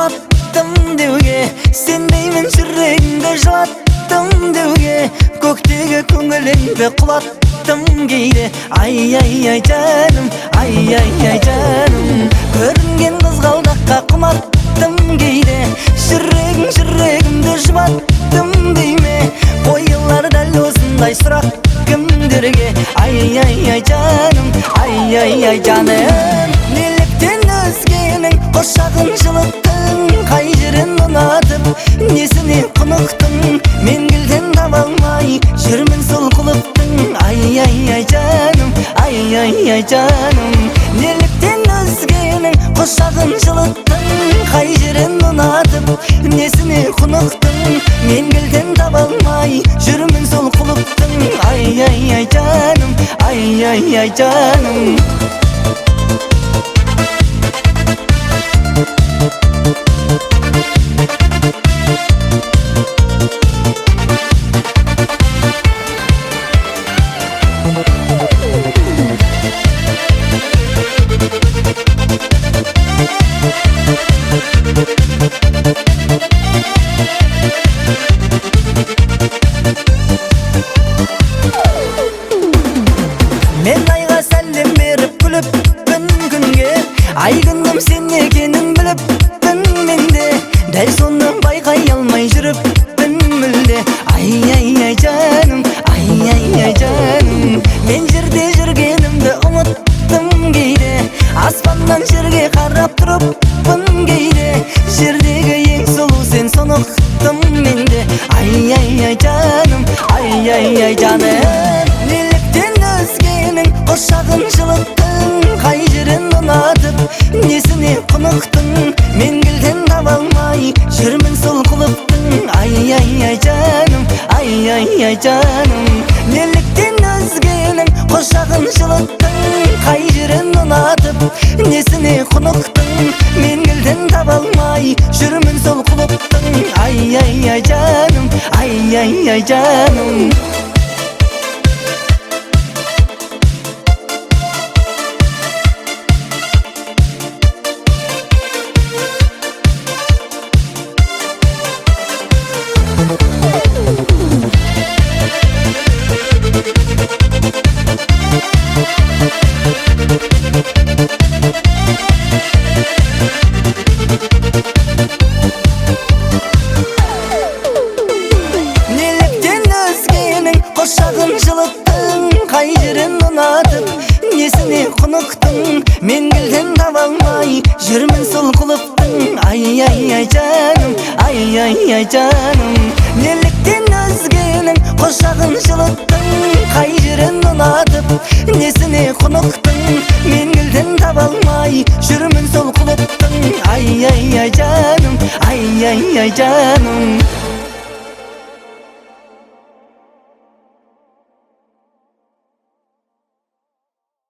ұнаттым деуге, сендеймін жүрегімді жылаттым деуге, көктегі көңілімді құлаттым кейде. Ай жаным, ай жаным, көрінген қызғалдаққа құмарттым кейде. Жүрегімді жұбаттым дейме, қойылар дәл осындай сұрақ кімдерге. Ай жаным, ай жаным, неліктен өзгенің құшағын жылыттың, қай жерін ұнатып, несіне құнықтың, мен кілтін таба алмай жүрмін сол құлыптың. Ай жаным, ай жаным, неліктен өзгенің құшағын жылыттың, қай жерін ұнатып, несіне құнықтың, мен кілтін таба алмай жүрмін сол құлыптың. Ай жаным, ай жаным. Мен айға сәлем беріп күліппін күнге, ай күнім сен екенін біліппін менде, дәл соны байқай алмай жүріппін мүлде. Ай жаным, ай жаным, мен жерде жүргенімді ұмыттым кейде, аспаннан жерге қарап тұрыппын кейде, жердегі ең сұлу сен соны ұқтым менде. Ай жаным, ай жаным, неліктен өзгенің құшағын жылыттың, қай жерін ұнатып, несіне құнықтың, мен кілтін таба алмай жүрмін сол құлыптың. Ай жаным, ай жаным, неліктен өзгенің құшағын жылыттың, қай жерін ұнатып, несіне құнықтың, мен кілтін таба алмай жүрмін сол құлыптың. Ай жаным, ай жаным. Неліктен өзгенің құшағын жылыттың, қай жерін ұнатып, несіне құнықтың, мен кілтін таба алмай жүрмін сол құлыптың. Ай жаным, ай жаным, неліктен өзгенің құшағын жылыттың, қай жерін ұнатып, несіне құнықтың, мен кілтін таба алмай жүрмін сол құлыптың. Ай жаным, ай жаным.